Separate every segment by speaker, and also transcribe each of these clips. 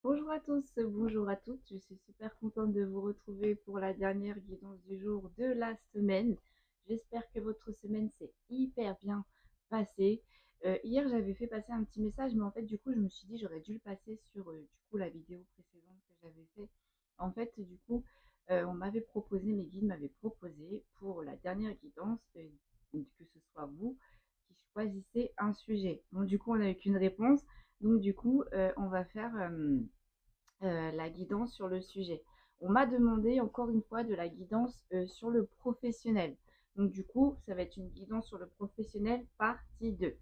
Speaker 1: Bonjour à tous, bonjour à toutes. Je suis super contente de vous retrouver pour la dernière guidance du jour de la semaine. J'espère que votre semaine s'est hyper bien passée. Hier, j'avais fait passer un petit message, mais en fait, du coup, je me suis dit j'aurais dû le passer sur la vidéo précédente que j'avais fait. En fait, on m'avait proposé, mes guides m'avaient proposé pour la dernière guidance que ce soit vous qui choisissez un sujet. Bon, du coup, on n'a eu qu'une réponse. Donc, on va faire la guidance sur le sujet. On m'a demandé encore une fois de la guidance sur le professionnel. Donc du coup, ça va être une guidance sur le professionnel partie 2.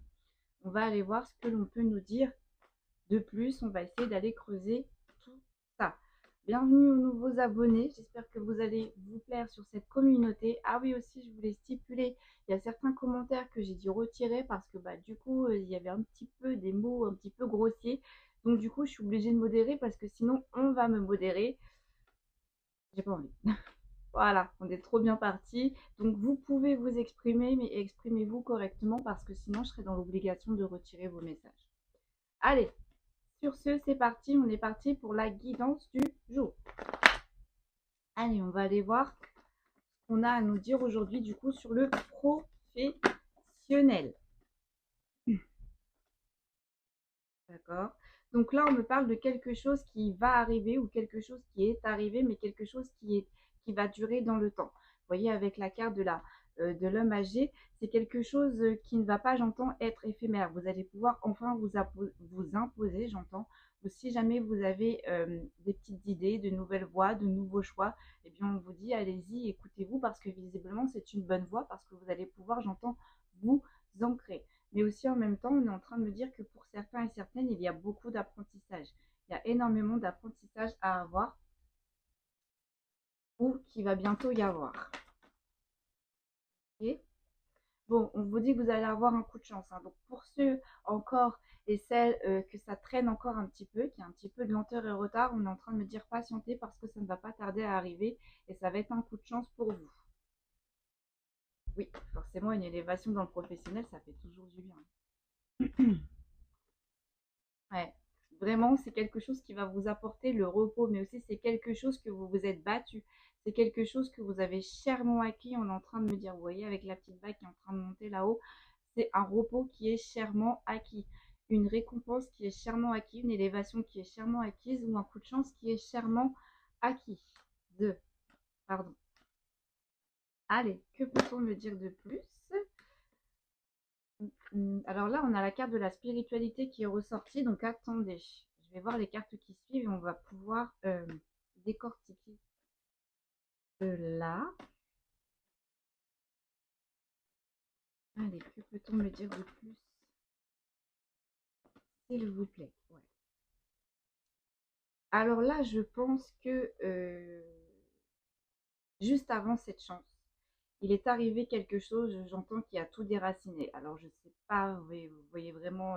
Speaker 1: On va aller voir ce que l'on peut nous dire de plus. On va essayer d'aller creuser tout ça. Bienvenue aux nouveaux abonnés. J'espère que vous allez vous plaire sur cette communauté. Ah oui, aussi, je voulais stipuler, il y a certains commentaires que j'ai dû retirer parce que il y avait un petit peu des mots un petit peu grossiers. Donc du coup, je suis obligée de modérer parce que sinon, on va me modérer. J'ai pas envie. Voilà, on est trop bien parti. Donc vous pouvez vous exprimer, mais exprimez-vous correctement parce que sinon, je serai dans l'obligation de retirer vos messages. Allez, sur ce, c'est parti. On est parti pour la guidance du jour. Allez, on va aller voir ce qu'on a à nous dire aujourd'hui du coup sur le professionnel. D'accord. Donc là, on me parle de quelque chose qui va arriver ou quelque chose qui est arrivé, mais quelque chose qui va durer dans le temps. Vous voyez, avec la carte de l'homme âgé, c'est quelque chose qui ne va pas, j'entends, être éphémère. Vous allez pouvoir enfin vous imposer, j'entends. Ou si jamais vous avez des petites idées, de nouvelles voies, de nouveaux choix, eh bien, on vous dit, allez-y, écoutez-vous, parce que visiblement, c'est une bonne voie, parce que vous allez pouvoir, j'entends, vous ancrer. Mais aussi en même temps, on est en train de me dire que pour certains et certaines, il y a beaucoup d'apprentissage. Il y a énormément d'apprentissage à avoir ou qui va bientôt y avoir. Okay. Bon, on vous dit que vous allez avoir un coup de chance. Hein. Donc pour ceux encore et celles que ça traîne encore un petit peu, qui a un petit peu de lenteur et retard, on est en train de me dire patientez parce que ça ne va pas tarder à arriver et ça va être un coup de chance pour vous. Oui, forcément, une élévation dans le professionnel, ça fait toujours du bien. Ouais, vraiment, c'est quelque chose qui va vous apporter le repos, mais aussi c'est quelque chose que vous vous êtes battu. C'est quelque chose que vous avez chèrement acquis. On est en train de me dire, vous voyez, avec la petite vague qui est en train de monter là-haut, c'est un repos qui est chèrement acquis. Une récompense qui est chèrement acquise, une élévation qui est chèrement acquise ou un coup de chance qui est chèrement acquis. Pardon. Allez, que peut-on me dire de plus? Alors là, on a la carte de la spiritualité qui est ressortie. Donc attendez, je vais voir les cartes qui suivent et on va pouvoir décortiquer cela. Allez, que peut-on me dire de plus? S'il vous plaît. Ouais. Alors là, je pense que juste avant cette chance, il est arrivé quelque chose, j'entends, qui a tout déraciné. Alors je ne sais pas, vous voyez vraiment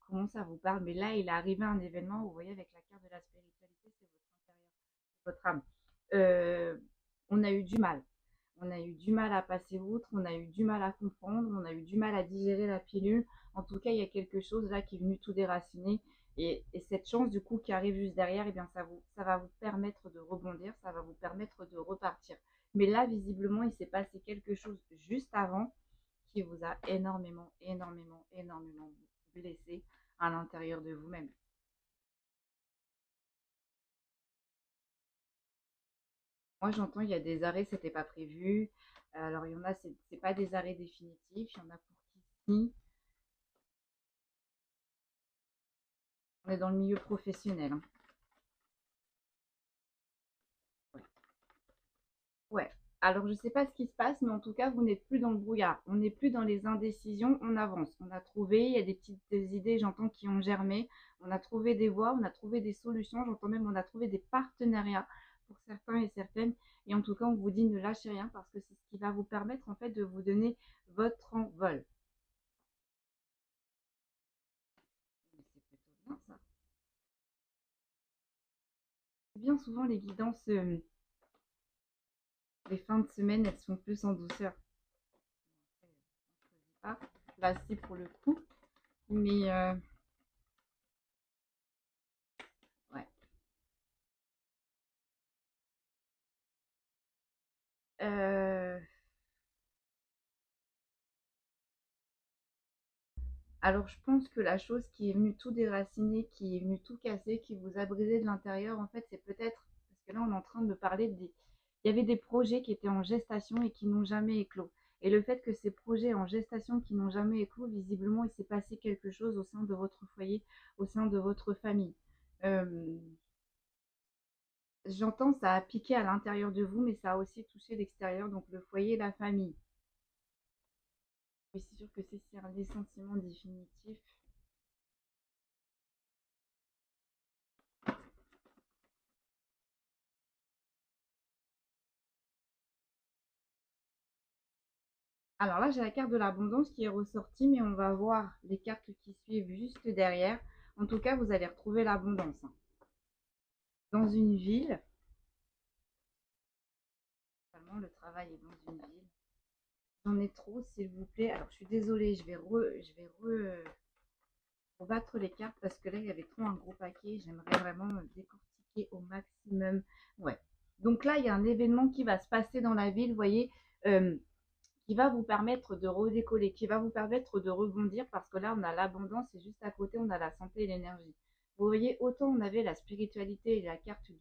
Speaker 1: comment ça vous parle, mais là, il est arrivé un événement, vous voyez, avec la carte de la spiritualité, c'est votre intérieur, votre âme. Euh, on a eu du mal. On a eu du mal à passer outre, on a eu du mal à comprendre, on a eu du mal à digérer la pilule. En tout cas, il y a quelque chose là qui est venu tout déraciner. Et cette chance, du coup, qui arrive juste derrière, eh bien, ça va vous permettre de rebondir, ça va vous permettre de repartir. Mais là, visiblement, il s'est passé quelque chose juste avant qui vous a énormément, énormément, énormément blessé à l'intérieur de vous-même. Moi, j'entends, il y a des arrêts, c'était pas prévu. Alors, il y en a, c'est pas des arrêts définitifs. Il y en a pour qui si. On est dans le milieu professionnel. Hein. Ouais. Ouais. Alors, je sais pas ce qui se passe, mais en tout cas, vous n'êtes plus dans le brouillard. On n'est plus dans les indécisions, on avance. On a trouvé, il y a des petites idées, j'entends, qui ont germé. On a trouvé des voies, on a trouvé des solutions. J'entends même, on a trouvé des partenariats pour certains et certaines. Et en tout cas, on vous dit ne lâchez rien parce que c'est ce qui va vous permettre, en fait, de vous donner votre envol. C'est plutôt bien, ça. Bien souvent, les guidances, les fins de semaine, elles sont plus en douceur. Pas là, c'est pour le coup. Mais ouais. Alors, je pense que la chose qui est venue tout déraciner, qui est venue tout casser, qui vous a brisé de l'intérieur, en fait, c'est peut-être, parce que là, on est en train de me parler il y avait des projets qui étaient en gestation et qui n'ont jamais éclos. Et le fait que ces projets en gestation qui n'ont jamais éclos, visiblement, il s'est passé quelque chose au sein de votre foyer, au sein de votre famille. Euh, J'entends, ça a piqué à l'intérieur de vous, mais ça a aussi touché l'extérieur, donc le foyer et la famille. Mais c'est sûr que c'est un licenciement définitif. Alors là, j'ai la carte de l'abondance qui est ressortie, mais on va voir les cartes qui suivent juste derrière. En tout cas, vous allez retrouver l'abondance, hein. Dans une ville, vraiment, le travail est dans une ville. J'en ai trop, s'il vous plaît. Alors, je suis désolée, rebattre les cartes parce que là, il y avait trop un gros paquet. J'aimerais vraiment décortiquer au maximum. Ouais. Donc là, il y a un événement qui va se passer dans la ville, vous voyez, euh, qui va vous permettre de redécoller, qui va vous permettre de rebondir parce que là, on a l'abondance et juste à côté, on a la santé et l'énergie. Vous voyez, autant on avait la spiritualité et la carte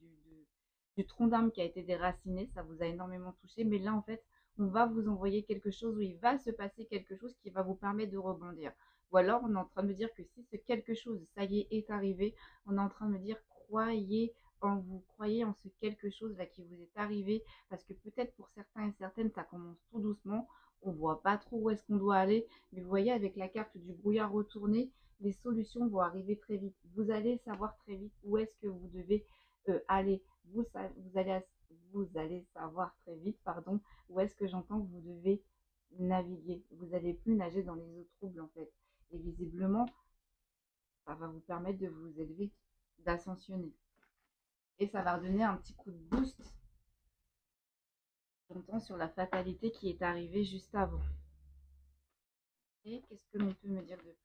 Speaker 1: du tronc d'arbre qui a été déraciné, ça vous a énormément touché, mais là, en fait, on va vous envoyer quelque chose où il va se passer quelque chose qui va vous permettre de rebondir. Ou alors, on est en train de me dire que si ce quelque chose, ça y est arrivé, on est en train de me dire, croyez en vous, croyez en ce quelque chose là qui vous est arrivé, parce que peut-être pour certains et certaines, ça commence tout doucement, on voit pas trop où est-ce qu'on doit aller, mais vous voyez avec la carte du brouillard retourné, les solutions vont arriver très vite. Vous allez savoir très vite où est-ce que vous devez aller. Vous allez savoir très vite, pardon, où est-ce que j'entends que vous devez naviguer. Vous n'allez plus nager dans les eaux troubles en fait. Et visiblement, ça va vous permettre de vous élever, d'ascensionner. Et ça va redonner un petit coup de boost, j'entends, sur la fatalité qui est arrivée juste avant. Et qu'est-ce que l'on peut me dire de plus?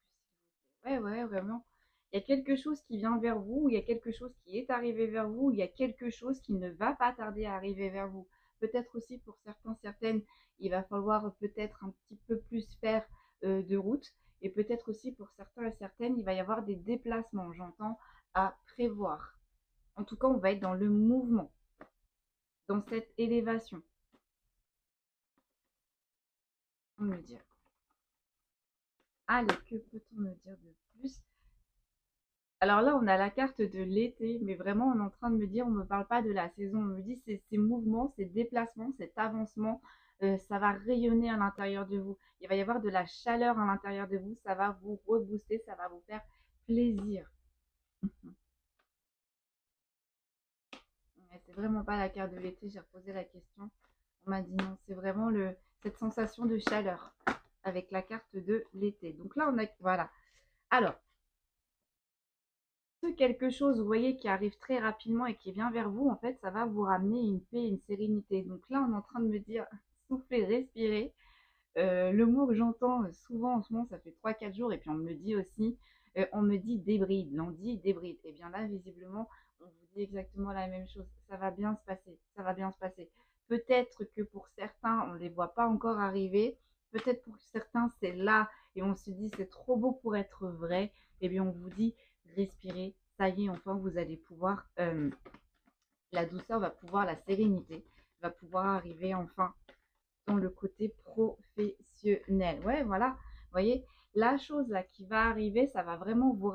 Speaker 1: Ouais, ouais, vraiment. Il y a quelque chose qui vient vers vous, il y a quelque chose qui est arrivé vers vous, il y a quelque chose qui ne va pas tarder à arriver vers vous. Peut-être aussi pour certains, certaines, il va falloir peut-être un petit peu plus faire de route. Et peut-être aussi pour certains et certaines, il va y avoir des déplacements, j'entends, à prévoir. En tout cas, on va être dans le mouvement, dans cette élévation. On me dire. Allez, que peut-on me dire de plus? Alors là, on a la carte de l'été, mais vraiment, on est en train de me dire, on ne me parle pas de la saison, on me dit ces mouvements, ces déplacements, cet avancement, ça va rayonner à l'intérieur de vous. Il va y avoir de la chaleur à l'intérieur de vous, ça va vous rebooster, ça va vous faire plaisir. C'est vraiment pas la carte de l'été, j'ai reposé la question. On m'a dit non, c'est vraiment cette sensation de chaleur avec la carte de l'été. Donc là, on a, voilà. Alors, quelque chose, vous voyez, qui arrive très rapidement et qui vient vers vous, en fait, ça va vous ramener une paix, une sérénité. Donc là, on est en train de me dire, soufflez, respirez. Le mot que j'entends souvent en ce moment, ça fait 3 4 jours, et puis on me le dit aussi, on me dit débride, l'on dit débride. Et bien là, visiblement, on vous dit exactement la même chose. Ça va bien se passer, ça va bien se passer. Peut-être que pour certains, on ne les voit pas encore arriver. Peut-être pour certains, c'est là, et on se dit, c'est trop beau pour être vrai. Et bien, on vous dit, respirez, ça y est, enfin, vous allez pouvoir, la douceur va pouvoir, la sérénité va pouvoir arriver enfin dans le côté professionnel. Ouais, voilà. Vous voyez, la chose là qui va arriver, ça va vraiment vous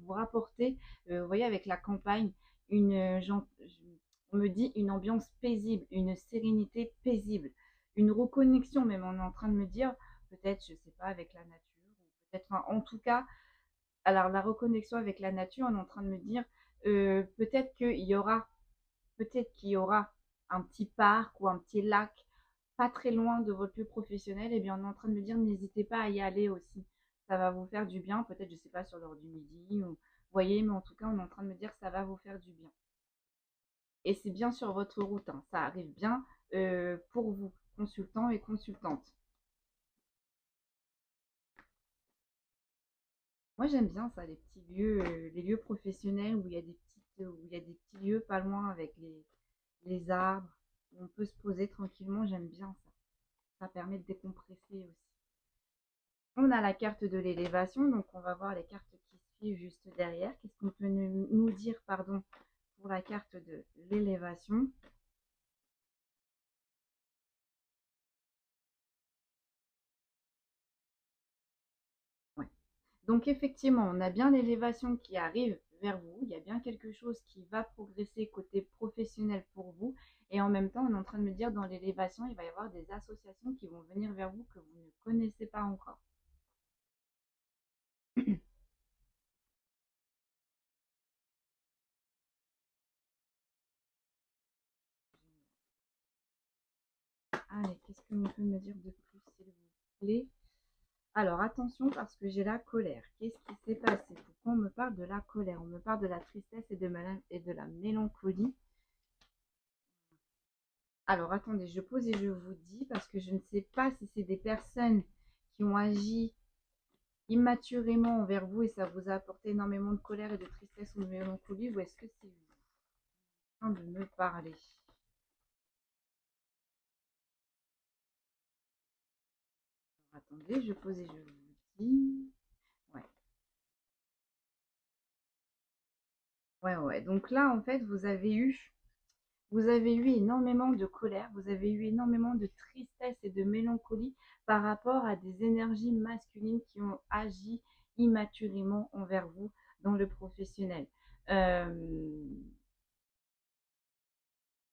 Speaker 1: rapporter, vous voyez, avec la campagne, on me dit une ambiance paisible, une sérénité paisible, une reconnexion même, on est en train de me dire, peut-être, je sais pas, avec la nature, ou peut-être, enfin, en tout cas, alors la reconnexion avec la nature, on est en train de me dire, peut-être qu'il y aura peut-être qu'il y aura un petit parc ou un petit lac pas très loin de votre lieu professionnel, et bien on est en train de me dire n'hésitez pas à y aller aussi. Ça va vous faire du bien, peut-être, je sais pas, sur l'heure du midi, ou vous voyez, mais en tout cas, on est en train de me dire que ça va vous faire du bien. Et c'est bien sur votre route, hein, ça arrive bien pour vous, consultants et consultantes. Moi, j'aime bien ça, les petits lieux, les lieux professionnels où il y a où il y a des petits lieux pas loin avec les arbres, où on peut se poser tranquillement. J'aime bien ça. Ça permet de décompresser aussi. On a la carte de l'élévation, donc on va voir les cartes qui suivent juste derrière. Qu'est-ce qu'on peut nous dire, pardon, pour la carte de l'élévation? Ouais. Donc effectivement, on a bien l'élévation qui arrive vers vous. Il y a bien quelque chose qui va progresser côté professionnel pour vous. Et en même temps, on est en train de me dire, dans l'élévation, il va y avoir des associations qui vont venir vers vous que vous ne connaissez pas encore. Allez, qu'est-ce que vous pouvez me dire de plus, s'il vous plaît? Alors attention parce que j'ai la colère. Qu'est-ce qui s'est passé? Pourquoi on me parle de la colère? On me parle de la tristesse et de la mélancolie. Alors attendez, je pose et je vous dis parce que je ne sais pas si c'est des personnes qui ont agi immaturément envers vous et ça vous a apporté énormément de colère et de tristesse ou de mélancolie, ou est-ce que c'est vous en train de me parler? Alors, attendez, je pose et je vous dis. Ouais. Ouais. Donc là, en fait, vous avez eu énormément de colère, vous avez eu énormément de tristesse et de mélancolie par rapport à des énergies masculines qui ont agi immaturément envers vous dans le professionnel. Euh,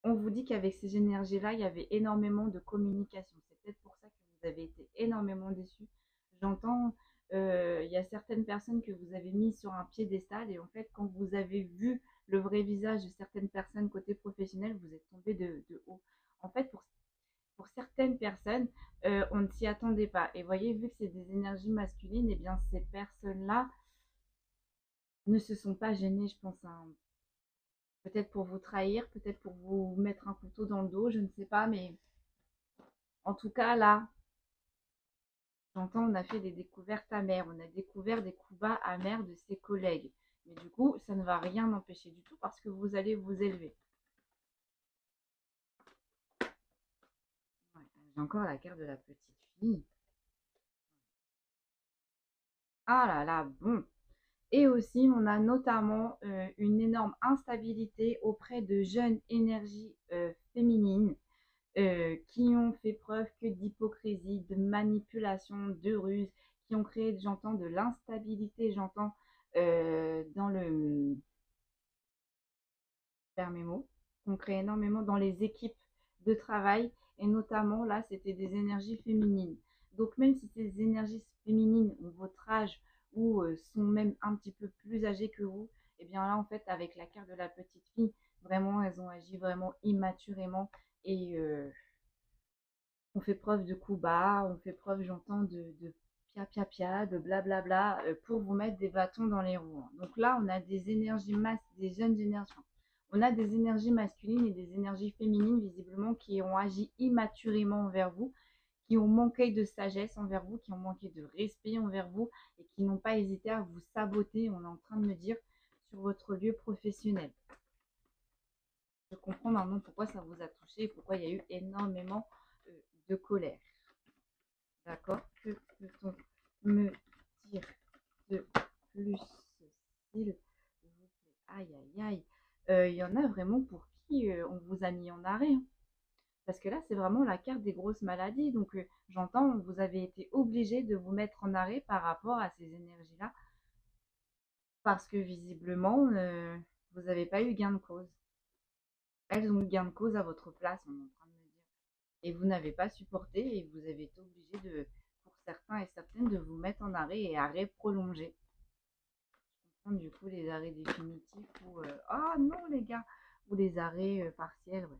Speaker 1: on vous dit qu'avec ces énergies-là, il y avait énormément de communication. C'est peut-être pour ça que vous avez été énormément déçus. J'entends, il y a certaines personnes que vous avez mis sur un piédestal et en fait, quand vous avez vu le vrai visage de certaines personnes côté professionnel, vous êtes tombé de haut. En fait, pour certaines personnes, on ne s'y attendait pas. Et voyez, vu que c'est des énergies masculines, et eh bien ces personnes-là ne se sont pas gênées, je pense, hein. Peut-être pour vous trahir, peut-être pour vous mettre un couteau dans le dos, je ne sais pas, mais en tout cas, là, j'entends, on a fait des découvertes amères, on a découvert des coups bas amers de ses collègues. Mais du coup, ça ne va rien empêcher du tout parce que vous allez vous élever. Ouais, j'ai encore la carte de la petite fille. Ah là là, bon. Et aussi, on a notamment une énorme instabilité auprès de jeunes énergies féminines qui ont fait preuve que d'hypocrisie, de manipulation, de ruse, qui ont créé, j'entends, de l'instabilité, j'entends, dans le vers mes mots, qu'on crée énormément dans les équipes de travail, et notamment là, c'était des énergies féminines. Donc même si ces énergies féminines ont votre âge ou sont même un petit peu plus âgées que vous, et bien là, en fait, avec la carte de la petite fille, vraiment, elles ont agi vraiment immaturément et on fait preuve de coups bas, on fait preuve, j'entends, de pia, de blablabla, pour vous mettre des bâtons dans les roues. Donc là, on a des énergies des jeunes énergies. On a des énergies masculines et des énergies féminines, visiblement, qui ont agi immaturément envers vous, qui ont manqué de sagesse envers vous, qui ont manqué de respect envers vous et qui n'ont pas hésité à vous saboter, on est en train de me dire, sur votre lieu professionnel. Je comprends maintenant pourquoi ça vous a touché et pourquoi il y a eu énormément de colère. D'accord? Que peut-on me dire de plus, s'il vous plaît? Aïe, aïe, aïe. Il y en a vraiment pour qui on vous a mis en arrêt, hein. Parce que là, c'est vraiment la carte des grosses maladies. Donc, j'entends, vous avez été obligé de vous mettre en arrêt par rapport à ces énergies-là. Parce que visiblement, vous n'avez pas eu gain de cause. Elles ont eu gain de cause à votre place, on est en train de me dire. Et vous n'avez pas supporté et vous avez été obligé de, pour certains et certaines, de vous mettre en arrêt et arrêt prolongé. Du coup, les arrêts définitifs ou ah non les gars, ou les arrêts partiels, ouais.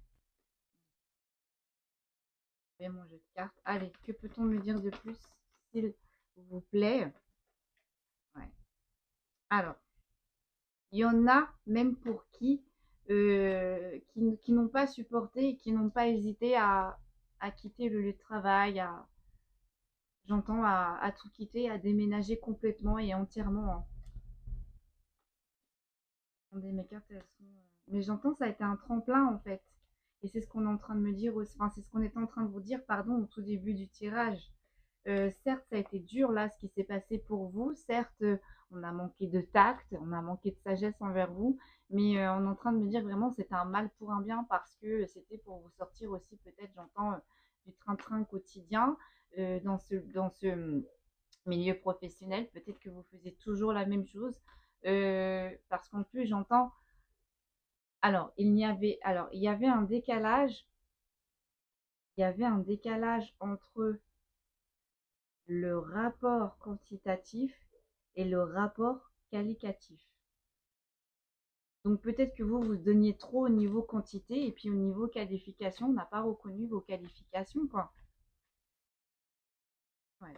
Speaker 1: Et mon jeu de cartes. Allez, que peut-on me dire de plus, s'il vous plaît? Ouais. Alors, il y en a même pour qui n'ont pas supporté et qui n'ont pas hésité à quitter le lieu de travail, j'entends à tout quitter, à déménager complètement et entièrement, hein. Attendez, mes cartes, elles sont. Mais j'entends, ça a été un tremplin en fait. Et c'est ce qu'on est en train de me dire aussi. Enfin, c'est ce qu'on était en train de vous dire, pardon, au tout début du tirage. Certes, ça a été dur là, ce qui s'est passé pour vous. Certes, on a manqué de tact, on a manqué de sagesse envers vous, mais on est en train de me dire vraiment c'était un mal pour un bien parce que c'était pour vous sortir aussi peut-être, j'entends, du train-train quotidien dans ce milieu professionnel. Peut-être que vous faisiez toujours la même chose parce qu'en plus j'entends. Alors il y avait un décalage. Il y avait un décalage entre le rapport quantitatif et le rapport qualitatif. Donc peut-être que vous donniez trop au niveau quantité et puis au niveau qualification, on n'a pas reconnu vos qualifications, quoi. Ouais.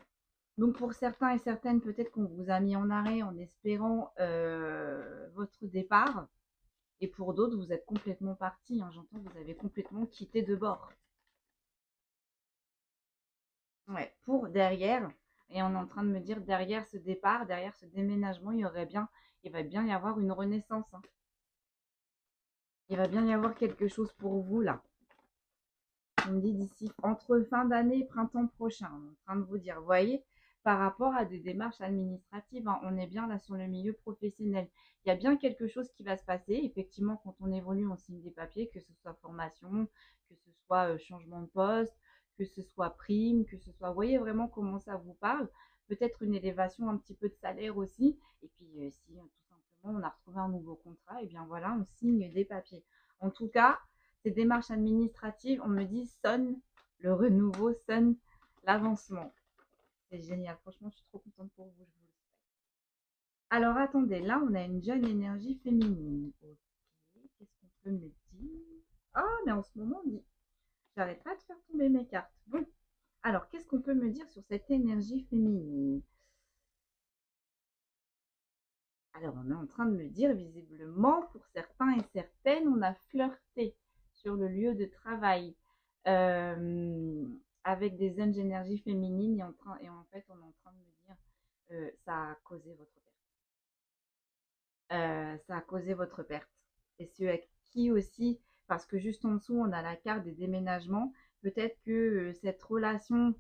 Speaker 1: Donc pour certains et certaines, peut-être qu'on vous a mis en arrêt en espérant votre départ. Et pour d'autres, vous êtes complètement parti, hein. J'entends que vous avez complètement quitté de bord. Ouais, pour derrière. Et on est en train de me dire derrière ce départ, derrière ce déménagement, il va bien y avoir une renaissance, hein. Il va bien y avoir quelque chose pour vous là. On me dit d'ici entre fin d'année et printemps prochain. On est en train de vous dire, vous voyez, par rapport à des démarches administratives, hein, on est bien là sur le milieu professionnel. Il y a bien quelque chose qui va se passer. Effectivement, quand on évolue, on signe des papiers, que ce soit formation, que ce soit changement de poste, que ce soit prime, que ce soit, vous voyez vraiment comment ça vous parle. Peut-être une élévation un petit peu de salaire aussi. Et puis, si tout simplement on a retrouvé un nouveau contrat, et bien voilà, on signe des papiers. En tout cas, ces démarches administratives, on me dit, sonne le renouveau, sonne l'avancement. C'est génial. Franchement, je suis trop contente pour vous. Je vous le souhaite. Alors, attendez, là, on a une jeune énergie féminine. Ok, qu'est-ce qu'on peut me dire? Ah, mais en ce moment, on dit, j'arrête pas de faire tomber mes cartes. Bon, alors, qu'est-ce qu'on peut me dire sur cette énergie féminine? Alors, on est en train de me dire, visiblement, pour certains et certaines, on a flirté sur le lieu de travail euh, avec des zones d'énergie féminine et en fait, on est en train de me dire, ça a causé votre perte. Ça a causé votre perte. Et ceux à qui aussi, parce que juste en dessous, on a la carte des déménagements, peut-être que cette relation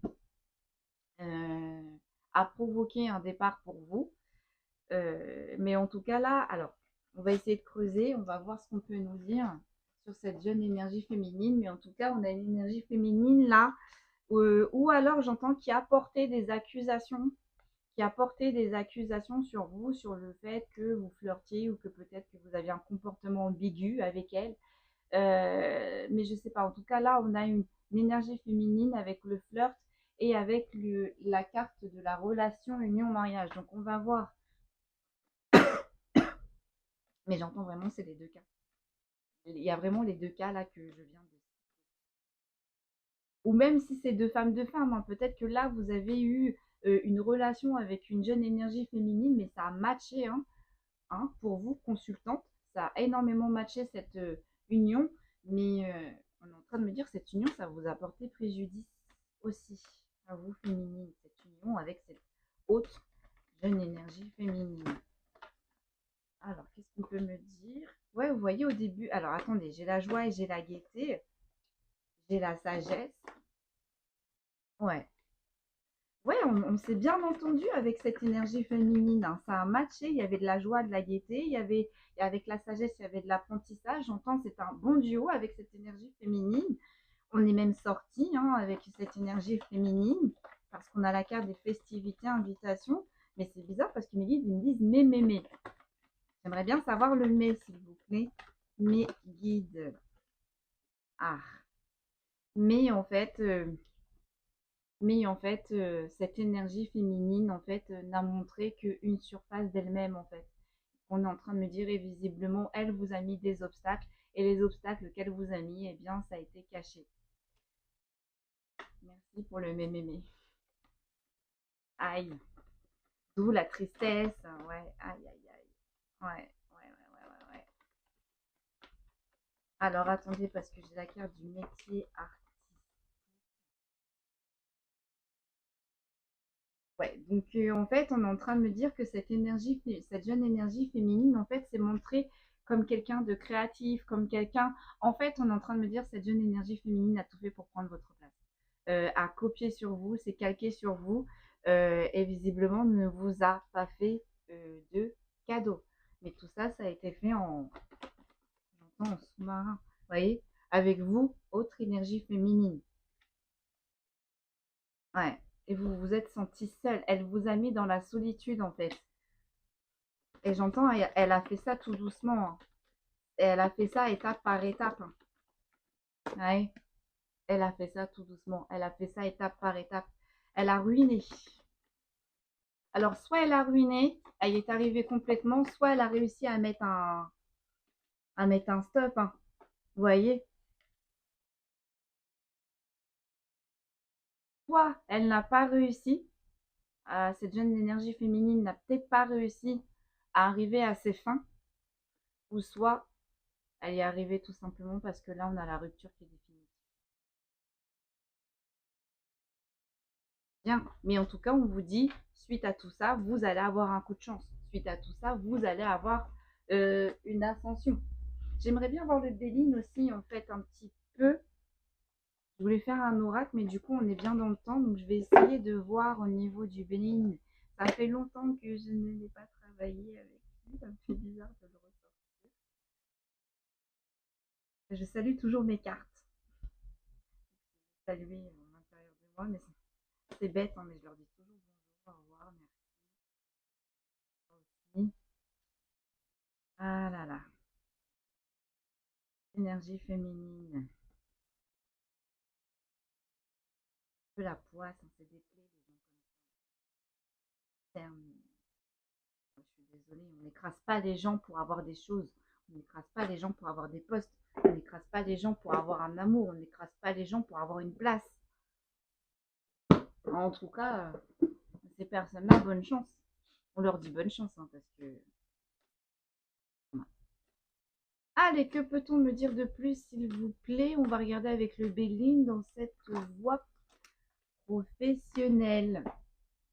Speaker 1: euh, a provoqué un départ pour vous. Mais en tout cas, là, alors, on va essayer de creuser, on va voir ce qu'on peut nous dire sur cette jeune énergie féminine. Mais en tout cas, on a une énergie féminine là, ou alors j'entends qui a porté des accusations, qui a porté des accusations sur vous, sur le fait que vous flirtiez ou que peut-être que vous aviez un comportement ambigu avec elle. Mais je ne sais pas, en tout cas, là, on a une énergie féminine avec le flirt et avec la carte de la relation union-mariage. Donc, on va voir. Mais j'entends vraiment, c'est les deux cas. Il y a vraiment les deux cas là que je viens de. Ou même si c'est deux femmes, hein, peut-être que là, vous avez eu une relation avec une jeune énergie féminine, mais ça a matché, hein, pour vous, consultante. Ça a énormément matché cette union, mais on est en train de me dire que cette union, ça vous a porté préjudice aussi, à vous, féminine, cette union avec cette haute jeune énergie féminine. Alors, qu'est-ce qu'on peut me dire? Ouais, vous voyez au début. Alors, attendez, j'ai la joie et j'ai la gaieté. J'ai la sagesse. Ouais. Ouais, on s'est bien entendu avec cette énergie féminine, hein. Ça a matché. Il y avait de la joie, de la gaieté. Avec la sagesse, il y avait de l'apprentissage. J'entends, c'est un bon duo avec cette énergie féminine. On est même sorti, hein, avec cette énergie féminine parce qu'on a la carte des festivités, invitations. Mais c'est bizarre parce qu'ils me disent mais. J'aimerais bien savoir le mais, s'il vous plaît. Mes guides. Ah. Mais en fait, cette énergie féminine, en fait, n'a montré qu'une surface d'elle-même, en fait. On est en train de me dire, et visiblement, elle vous a mis des obstacles, et les obstacles qu'elle vous a mis, eh bien, ça a été caché. Merci pour le mémémé. Aïe. D'où la tristesse. Ouais, aïe, aïe, aïe. Ouais. Alors, attendez, parce que j'ai la carte du métier artiste. Ouais, donc en fait, on est en train de me dire que cette jeune énergie féminine, en fait, s'est montrée comme quelqu'un de créatif, comme quelqu'un. En fait, on est en train de me dire que cette jeune énergie féminine a tout fait pour prendre votre place. a copié sur vous, s'est calqué sur vous et visiblement ne vous a pas fait de cadeau. Mais tout ça, ça a été fait en sous-marin, vous voyez, avec vous, autre énergie féminine. Ouais. Et vous vous êtes senti seule. Elle vous a mis dans la solitude, en fait. Et j'entends, elle a fait ça tout doucement, hein. Et elle a fait ça étape par étape, hein. Ouais. Elle a fait ça tout doucement. Elle a fait ça étape par étape. Elle a ruiné. Alors, soit elle a ruiné, elle est arrivée complètement, soit elle a réussi à mettre un stop, hein. Vous voyez? Soit elle n'a pas réussi, cette jeune énergie féminine n'a peut-être pas réussi à arriver à ses fins, ou soit elle y est arrivée tout simplement parce que là, on a la rupture qui est définitive. Bien, mais en tout cas, on vous dit, suite à tout ça, vous allez avoir un coup de chance. Suite à tout ça, vous allez avoir une ascension. J'aimerais bien voir le Béline aussi, en fait, un petit peu. Je voulais faire un oracle, mais du coup, on est bien dans le temps, donc je vais essayer de voir au niveau du Béline. Ça fait longtemps que je ne l'ai pas travaillé avec lui, ça me fait bizarre de le ressortir. Je salue toujours mes cartes. Saluer à l'intérieur de moi, mais c'est bête, hein, mais je leur dis toujours bonjour, au revoir, merci. Ah là là, énergie féminine. Un peu la poisse, on s'est déplé, les gens comme ça. Je suis désolée, on n'écrase pas les gens pour avoir des choses. On n'écrase pas les gens pour avoir des postes. On n'écrase pas les gens pour avoir un amour. On n'écrase pas les gens pour avoir une place. En tout cas, ces personnes-là, bonne chance. On leur dit bonne chance, hein, parce que... Allez, que peut-on me dire de plus, s'il vous plaît? On va regarder avec le Béline dans cette voie professionnelle.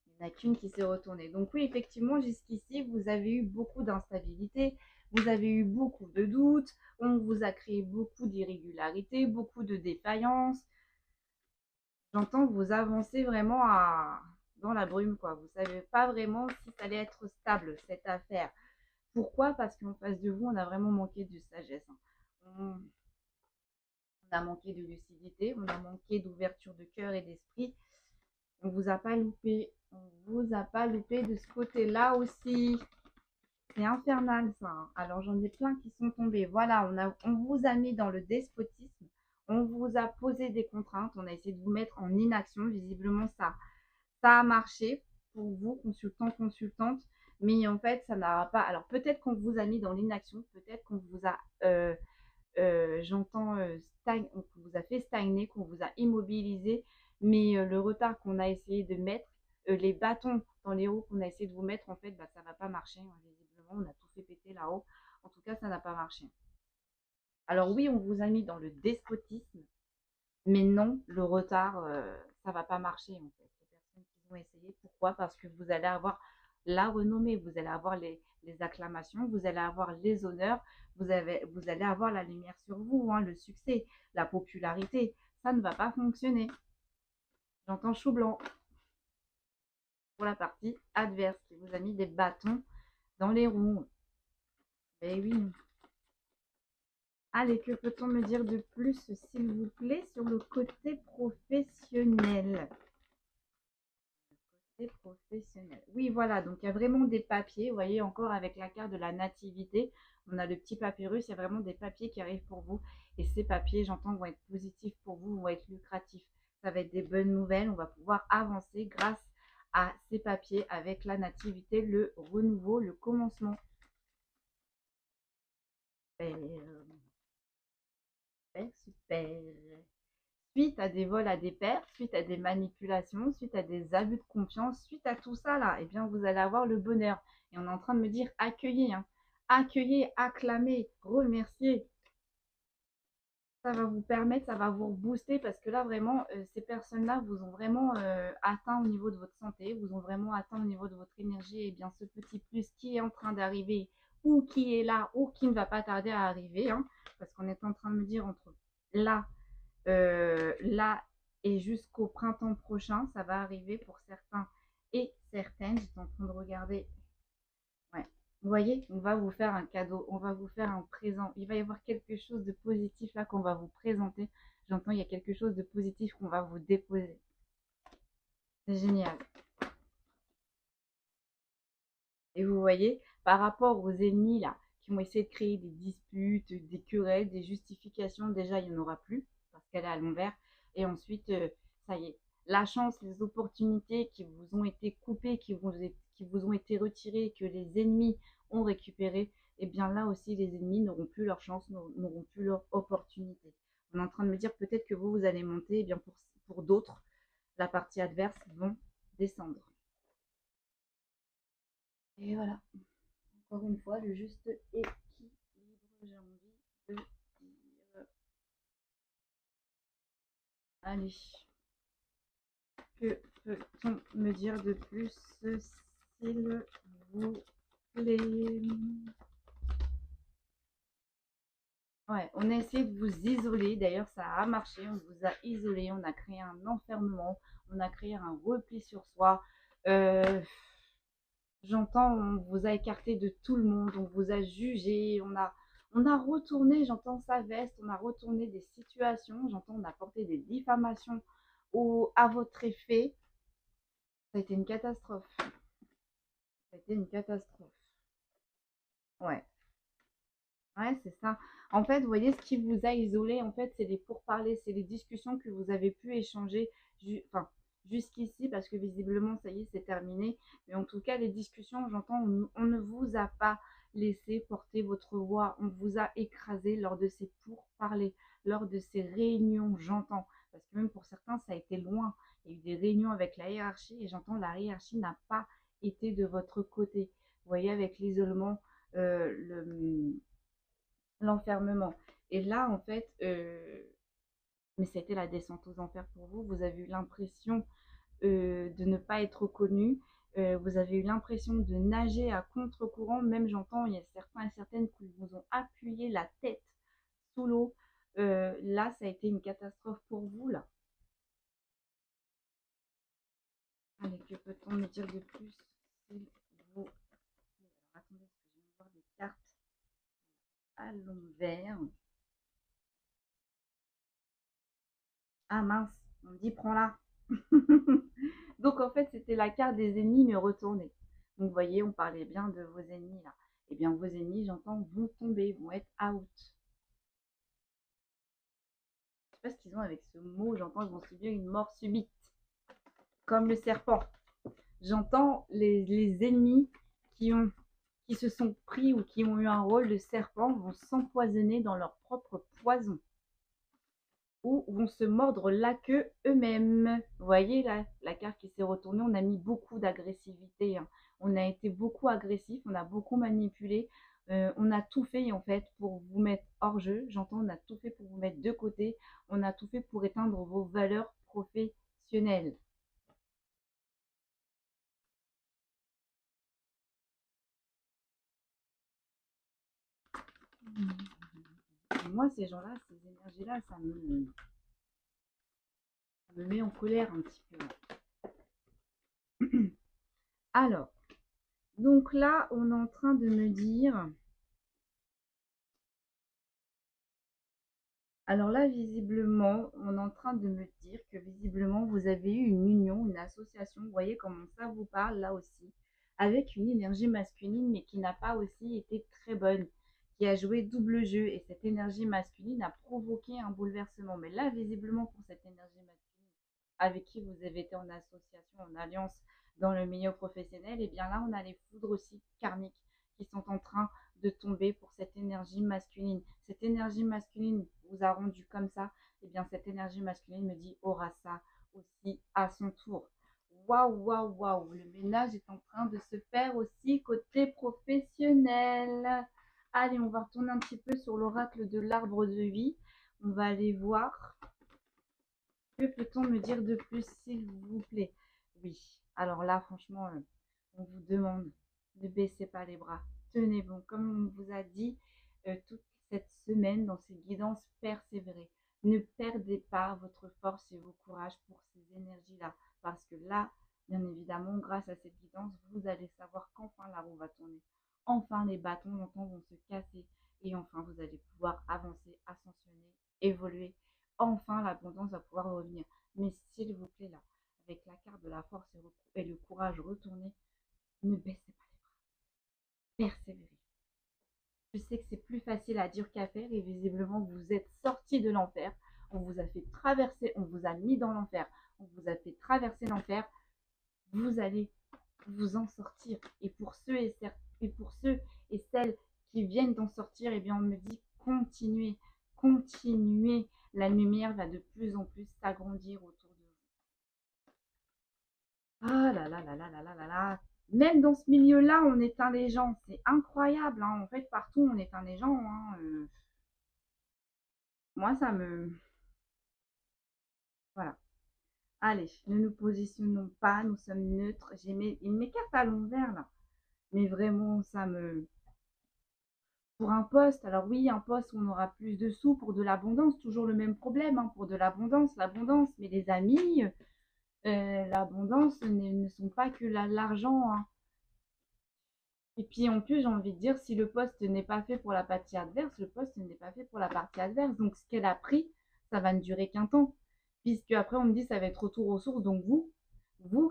Speaker 1: Il n'y en a qu'une qui s'est retournée. Donc oui, effectivement, jusqu'ici, vous avez eu beaucoup d'instabilité, vous avez eu beaucoup de doutes, on vous a créé beaucoup d'irrégularités, beaucoup de défaillances. J'entends que vous avancez vraiment dans la brume, quoi. Vous ne savez pas vraiment si ça allait être stable, cette affaire. Pourquoi? Parce qu'en face de vous, on a vraiment manqué de sagesse, hein. On a manqué de lucidité, on a manqué d'ouverture de cœur et d'esprit. On vous a pas loupé. On vous a pas loupé de ce côté-là aussi. C'est infernal ça, hein. Alors j'en ai plein qui sont tombés. Voilà, on vous a mis dans le despotisme. On vous a posé des contraintes. On a essayé de vous mettre en inaction. Visiblement, ça a marché pour vous, consultants, consultantes. Mais en fait, ça n'aura pas. Alors peut-être qu'on vous a mis dans l'inaction. Peut-être qu'on vous a j'entends qu'on vous a fait stagner, qu'on vous a immobilisé, mais le retard qu'on a essayé de mettre, les bâtons dans les roues qu'on a essayé de vous mettre, en fait, bah, ça va pas marcher, hein, visiblement. On a tout fait péter là-haut. En tout cas, ça n'a pas marché. Alors oui, on vous a mis dans le despotisme, mais non, le retard, ça va pas marcher, en fait. Les personnes qui vont essayer, pourquoi? Parce que vous allez avoir la renommée, vous allez avoir les acclamations, vous allez avoir les honneurs, vous allez avoir la lumière sur vous, hein, le succès, la popularité. Ça ne va pas fonctionner. J'entends chou blanc pour la partie adverse qui vous a mis des bâtons dans les roues. Eh oui. Allez, que peut-on me dire de plus, s'il vous plaît, sur le côté professionnel? Professionnel. Oui, voilà, donc il y a vraiment des papiers, vous voyez, encore avec la carte de la nativité, on a le petit papyrus, il y a vraiment des papiers qui arrivent pour vous, et ces papiers, j'entends, vont être positifs pour vous, vont être lucratifs. Ça va être des bonnes nouvelles, on va pouvoir avancer grâce à ces papiers avec la nativité, le renouveau, le commencement. Super, super, super. Suite à des vols à des pertes, suite à des manipulations, suite à des abus de confiance, suite à tout ça là, eh bien vous allez avoir le bonheur. Et on est en train de me dire accueillez, hein. Accueillez, acclamez, remerciez. Ça va vous permettre, ça va vous booster parce que là vraiment, ces personnes-là vous ont vraiment atteint au niveau de votre santé, vous ont vraiment atteint au niveau de votre énergie. Et bien ce petit plus qui est en train d'arriver ou qui est là ou qui ne va pas tarder à arriver, hein, parce qu'on est en train de me dire entre là, là et jusqu'au printemps prochain, ça va arriver pour certains et certaines. J'étais en train de regarder. Ouais. Vous voyez, on va vous faire un cadeau, on va vous faire un présent. Il va y avoir quelque chose de positif là qu'on va vous présenter. J'entends, il y a quelque chose de positif qu'on va vous déposer. C'est génial. Et vous voyez, par rapport aux ennemis là, qui vont essayer de créer des disputes, des querelles, des justifications, déjà il n'y en aura plus, parce qu'elle est à l'envers. Et ensuite, ça y est, la chance, les opportunités qui vous ont été coupées, qui vous ont été retirées, que les ennemis ont récupérées, et bien là aussi, les ennemis n'auront plus leur chance, n'auront plus leur opportunité. On est en train de me dire peut-être que vous allez monter, et bien pour d'autres, la partie adverse vont descendre. Et voilà. Encore une fois, le juste équilibre, j'ai envie de dire. Allez, que peut-on me dire de plus, s'il vous plaît? Ouais, on a essayé de vous isoler. D'ailleurs, ça a marché. On vous a isolé. On a créé un enfermement. On a créé un repli sur soi. Euh, J'entends, on vous a écarté de tout le monde, on vous a jugé, on a retourné, j'entends sa veste, on a retourné des situations, j'entends, on a porté des diffamations à votre effet. Ça a été une catastrophe. Ça a été une catastrophe. Ouais, ouais, c'est ça. En fait, vous voyez, ce qui vous a isolé, en fait, c'est les pourparlers, c'est les discussions que vous avez pu échanger, enfin, jusqu'ici, parce que visiblement, ça y est, c'est terminé. Mais en tout cas, les discussions, j'entends, on ne vous a pas laissé porter votre voix, on vous a écrasé lors de ces pourparlers, lors de ces réunions, j'entends. Parce que même pour certains, ça a été loin. Il y a eu des réunions avec la hiérarchie et j'entends la hiérarchie n'a pas été de votre côté. Vous voyez, avec l'isolement, l'enfermement. Et là, en fait, mais c'était la descente aux enfers pour vous. Vous avez eu l'impression de ne pas être reconnu. Vous avez eu l'impression de nager à contre-courant. Même j'entends, il y a certains et certaines qui vous ont appuyé la tête sous l'eau. Là, ça a été une catastrophe pour vous, là. Allez, que peut-on me dire de plus, s'il vous plaît? Alors, attendez, parce que je vais voir des cartes à l'envers. Ah mince, on me dit prends-la. Donc en fait, c'était la carte des ennemis mais retournée. Donc vous voyez, on parlait bien de vos ennemis là. Eh bien vos ennemis, j'entends, vont tomber, vont être out. Je sais pas ce qu'ils ont avec ce mot, j'entends, ils vont subir une mort subite. Comme le serpent. J'entends les ennemis qui, qui se sont pris ou qui ont eu un rôle de serpent vont s'empoisonner dans leur propre poison. Ou vont se mordre la queue eux-mêmes. Vous voyez là, la carte qui s'est retournée, on a mis beaucoup d'agressivité. Hein. On a été beaucoup agressif, on a beaucoup manipulé. On a tout fait en fait pour vous mettre hors jeu. J'entends, on a tout fait pour vous mettre de côté. On a tout fait pour éteindre vos valeurs professionnelles. Et moi, ces gens-là, ces énergies-là, ça me met en colère un petit peu. Alors, donc là, on est en train de me dire. Alors là, visiblement, on est en train de me dire que visiblement, vous avez eu une union, une association, vous voyez comment ça vous parle là aussi, avec une énergie masculine, mais qui n'a pas aussi été très bonne, qui a joué double jeu, et cette énergie masculine a provoqué un bouleversement. Mais là, visiblement, pour cette énergie masculine, avec qui vous avez été en association, en alliance dans le milieu professionnel, et bien là, on a les foudres aussi karmiques qui sont en train de tomber pour cette énergie masculine. Cette énergie masculine vous a rendu comme ça, et bien cette énergie masculine me dit aura ça aussi à son tour. Waouh, waouh, waouh, le ménage est en train de se faire aussi côté professionnel. Allez, on va retourner un petit peu sur l'oracle de l'arbre de vie. On va aller voir. Que peut-on me dire de plus, s'il vous plaît? Oui, alors là, franchement, on vous demande, ne baissez pas les bras. Tenez bon, comme on vous a dit toute cette semaine dans ces guidances, persévérez. Ne perdez pas votre force et vos courages pour ces énergies-là. Parce que là, bien évidemment, grâce à cette guidance, vous allez savoir qu'enfin la roue va tourner. Enfin, les bâtons longtemps vont se casser. Et enfin, vous allez pouvoir avancer, ascensionner, évoluer. Enfin, l'abondance va pouvoir revenir. Mais s'il vous plaît, là, avec la carte de la force et le courage retourné, ne baissez pas les bras. Persévérez. Je sais que c'est plus facile à dire qu'à faire et visiblement vous êtes sorti de l'enfer. On vous a fait traverser, on vous a mis dans l'enfer, on vous a fait traverser l'enfer. Vous allez vous en sortir. Et pour ceux et celles qui viennent d'en sortir, eh bien on me dit continuez, continuez. La lumière va de plus en plus s'agrandir autour de vous. Ah là là là là là là là là. Même dans ce milieu-là, on éteint les gens. C'est incroyable. Hein. En fait, partout, on éteint les gens. Hein. Moi, ça me... Voilà. Allez, ne nous positionnons pas. Nous sommes neutres. Il m'écarte à l'envers, là. Mais vraiment, ça me... Pour un poste, alors oui, un poste où on aura plus de sous pour de l'abondance. Toujours le même problème, hein, pour de l'abondance, l'abondance. Mais les amis, l'abondance ne sont pas que l'argent. Hein. Et puis en plus, j'ai envie de dire, si le poste n'est pas fait pour la partie adverse, le poste n'est pas fait pour la partie adverse. Donc ce qu'elle a pris, ça va ne durer qu'un temps. Puisque après, on me dit, ça va être retour aux sources. Donc vous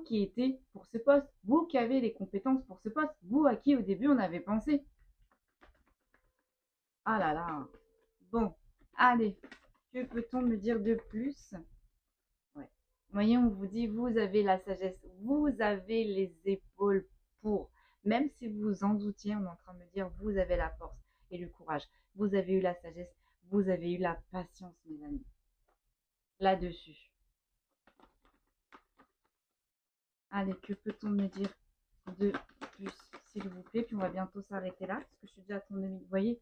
Speaker 1: qui étiez pour ce poste, vous qui avez les compétences pour ce poste, vous à qui au début on avait pensé. Ah là là. Bon, allez, que peut-on me dire de plus? Ouais. Vous voyez, on vous dit, vous avez la sagesse, vous avez les épaules pour. Même si vous en doutiez, on est en train de me dire, vous avez la force et le courage. Vous avez eu la sagesse, vous avez eu la patience, mes amis. Là-dessus. Allez, que peut-on me dire de plus, s'il vous plaît? Puis on va bientôt s'arrêter là, parce que je suis déjà à ton demi. Vous voyez,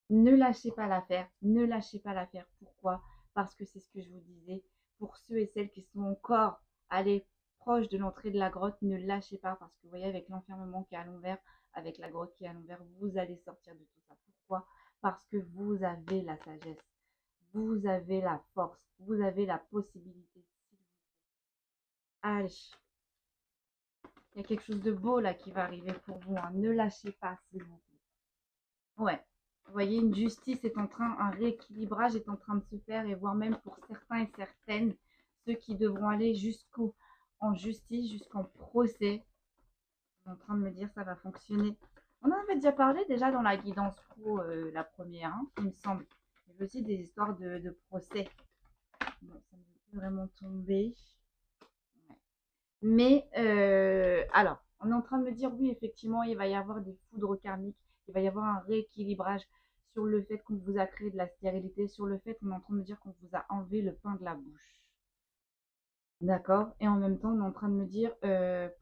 Speaker 1: ne lâchez pas l'affaire, ne lâchez pas l'affaire. Pourquoi? Parce que c'est ce que je vous disais. Pour ceux et celles qui sont encore allés proches de l'entrée de la grotte, ne lâchez pas parce que vous voyez, avec l'enfermement qui est à l'envers, avec la grotte qui est à l'envers, vous allez sortir de tout ça. Pourquoi? Parce que vous avez la sagesse, vous avez la force, vous avez la possibilité. Allez, il y a quelque chose de beau là qui va arriver pour vous. Hein. Ne lâchez pas, s'il vous plaît. Ouais. Vous voyez, une justice est en train, un rééquilibrage est en train de se faire et voire même pour certains et certaines, ceux qui devront aller en justice, jusqu'en procès. On est en train de me dire ça va fonctionner. On en avait déjà parlé déjà dans la guidance pro, la première, hein, il me semble. Il y avait aussi des histoires de procès. Bon, ça ne veut plus vraiment tomber. Ouais. Mais alors, on est en train de me dire oui, effectivement, il va y avoir des foudres karmiques, il va y avoir un rééquilibrage sur le fait qu'on vous a créé de la stérilité, sur le fait qu'on est en train de me dire qu'on vous a enlevé le pain de la bouche. D'accord? Et en même temps, on est en train de me dire,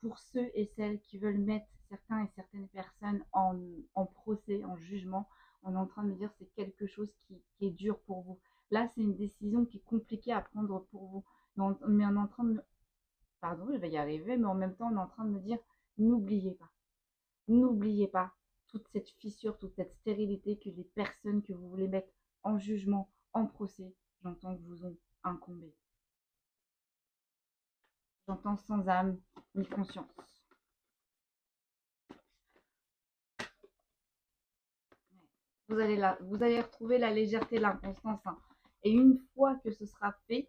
Speaker 1: pour ceux et celles qui veulent mettre certains et certaines personnes en procès, en jugement, on est en train de me dire c'est quelque chose qui est dur pour vous. Là, c'est une décision qui est compliquée à prendre pour vous. Mais on est en train de me, pardon, je vais y arriver, mais en même temps, on est en train de me dire, n'oubliez pas toute cette fissure, toute cette stérilité que les personnes que vous voulez mettre en jugement, en procès, j'entends que vous ont incombé. J'entends sans âme ni conscience. Vous allez retrouver la légèreté, l'inconstance. Hein. Et une fois que ce sera fait,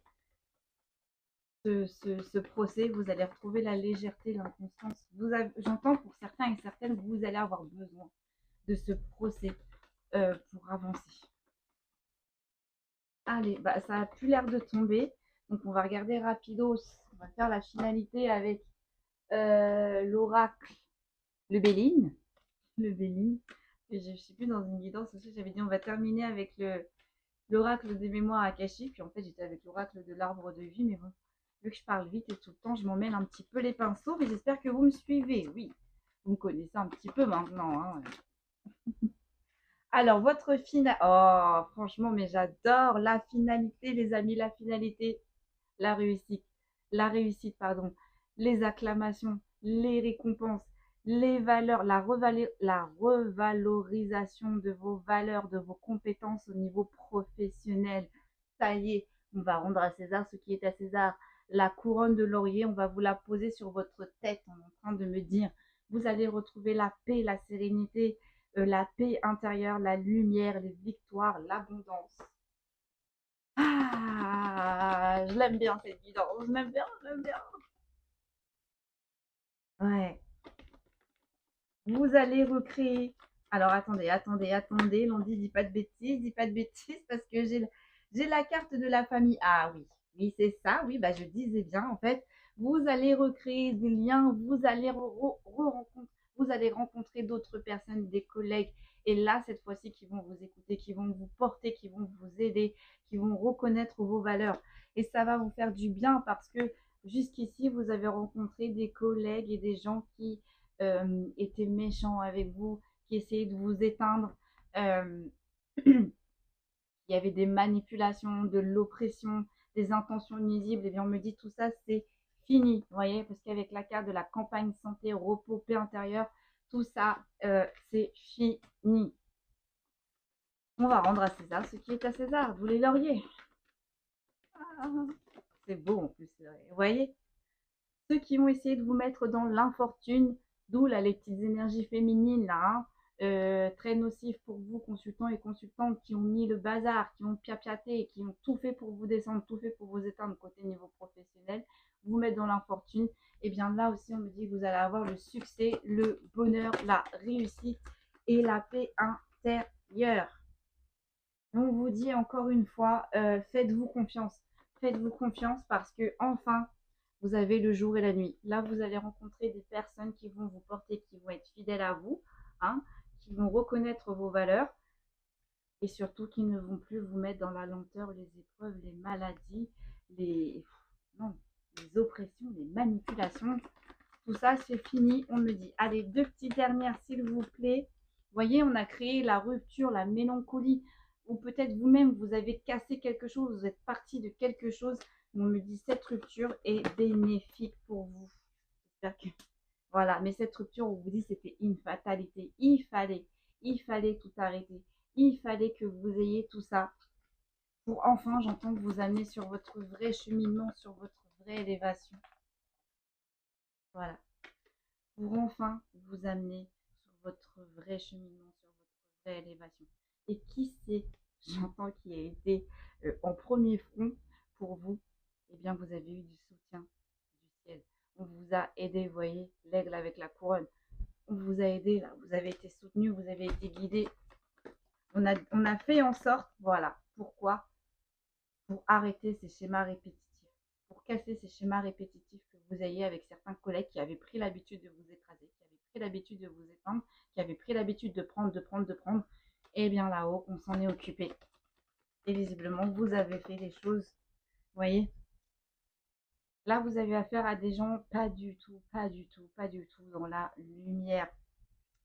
Speaker 1: ce procès, vous allez retrouver la légèreté, l'inconstance. J'entends pour certains et certaines, vous allez avoir besoin de ce procès pour avancer. Allez, bah, ça n'a plus l'air de tomber. Donc, on va regarder rapidos. On va faire la finalité avec l'oracle, le Béline. Le Béline. Je ne suis plus dans une guidance aussi. J'avais dit on va terminer avec l'oracle des mémoires akashiques. Puis en fait, j'étais avec l'oracle de l'arbre de vie. Mais bon, vu que je parle vite et tout le temps, je m'emmène un petit peu les pinceaux. Mais j'espère que vous me suivez. Oui, vous me connaissez un petit peu maintenant. Hein. Alors, votre finale. Oh, franchement, mais j'adore la finalité, les amis, la finalité, la réussite. La réussite, pardon. Les acclamations, les récompenses, les valeurs, la revalorisation de vos valeurs, de vos compétences au niveau professionnel. ça y est, on va rendre à César ce qui est à César. La couronne de laurier, on va vous la poser sur votre tête. On est en train de me dire, vous allez retrouver la paix, la sérénité, la paix intérieure, la lumière, les victoires, l'abondance. Ah, je l'aime bien cette guidance, je l'aime bien, je l'aime bien. Ouais. Vous allez recréer. Alors attendez. L'on dit pas de bêtises, dis pas de bêtises parce que j'ai la carte de la famille. Ah oui, oui, c'est ça. Oui, bah je disais bien. En fait, vous allez recréer des liens, vous allez rencontrer d'autres personnes, des collègues. Et là, cette fois-ci, qui vont vous écouter, qui vont vous porter, qui vont vous aider, qui vont reconnaître vos valeurs. Et ça va vous faire du bien parce que jusqu'ici, vous avez rencontré des collègues et des gens qui étaient méchants avec vous, qui essayaient de vous éteindre. Euh, il y avait des manipulations, de l'oppression, des intentions nuisibles. Et bien, on me dit tout ça, c'est fini, vous voyez, parce qu'avec la carte de la campagne santé, repos, paix intérieure, tout ça, c'est fini. On va rendre à César ce qui est à César, vous les lauriers. Ah, c'est beau en plus, vous voyez. Ceux qui vont essayer de vous mettre dans l'infortune, d'où là les petites énergies féminines là, hein, très nocives pour vous, consultants et consultantes qui ont mis le bazar, qui ont piapiaté, qui ont tout fait pour vous descendre, tout fait pour vous éteindre côté niveau professionnel, vous mettre dans l'infortune. Et bien là aussi, on me dit que vous allez avoir le succès, le bonheur, la réussite et la paix intérieure. On vous dit encore une fois, faites-vous confiance. Faites-vous confiance parce que enfin, vous avez le jour et la nuit. Là, vous allez rencontrer des personnes qui vont vous porter, qui vont être fidèles à vous, hein, qui vont reconnaître vos valeurs et surtout qui ne vont plus vous mettre dans la lenteur, les épreuves, les maladies, les, non, les oppressions, les manipulations. Tout ça, c'est fini. On me dit, allez, deux petites dernières, s'il vous plaît. Vous voyez, on a créé la rupture, la mélancolie, ou peut-être vous-même, vous avez cassé quelque chose, vous êtes parti de quelque chose. On me dit, cette rupture est bénéfique pour vous. J'espère que... Voilà, mais cette rupture, on vous dit, c'était une fatalité. Il fallait tout arrêter. Il fallait que vous ayez tout ça pour enfin, j'entends que vous amener sur votre vrai cheminement, sur votre vraie élévation. Voilà. Pour enfin vous amener sur votre vrai cheminement, sur votre vraie élévation. Et qui sait, j'entends qui a été en premier front pour vous, eh bien vous avez eu du soutien du ciel. On vous a aidé, vous voyez, l'aigle avec la couronne. On vous a aidé, là, vous avez été soutenu, vous avez été guidé. On a fait en sorte, voilà, pourquoi? Pour arrêter ces schémas répétitifs, pour casser ces schémas répétitifs que vous ayez avec certains collègues qui avaient pris l'habitude de vous écraser, qui avaient pris l'habitude de vous éteindre, qui avaient pris l'habitude de prendre. Et bien là-haut, on s'en est occupé. Et visiblement, vous avez fait les choses, vous voyez. Là, vous avez affaire à des gens pas du tout dans la lumière,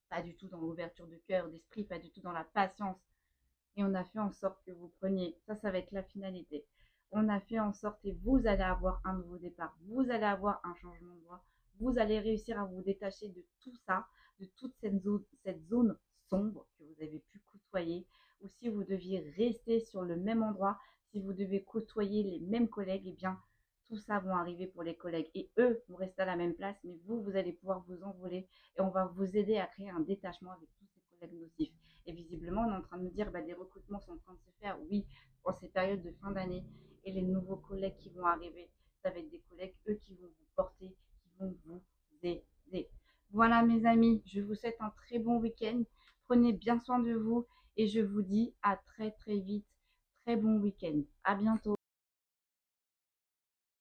Speaker 1: pas du tout dans l'ouverture de cœur, d'esprit, pas du tout dans la patience. Et on a fait en sorte que vous preniez, ça va être la finalité. On a fait en sorte que vous allez avoir un nouveau départ, vous allez avoir un changement de voie, vous allez réussir à vous détacher de tout ça, de toute cette zone sombre que vous avez pu côtoyer, ou si vous deviez rester sur le même endroit, si vous devez côtoyer les mêmes collègues, eh bien, tout ça vont arriver pour les collègues. Et eux vont rester à la même place, mais vous allez pouvoir vous envoler et on va vous aider à créer un détachement avec tous ces collègues nocifs. Et visiblement, on est en train de me dire, des recrutements sont en train de se faire, oui, en ces périodes de fin d'année. Et les nouveaux collègues qui vont arriver, ça va être des collègues, eux, qui vont vous porter, qui vont vous aider. Voilà, mes amis, je vous souhaite un très bon week-end. Prenez bien soin de vous et je vous dis à très, très vite. Très bon week-end. À bientôt.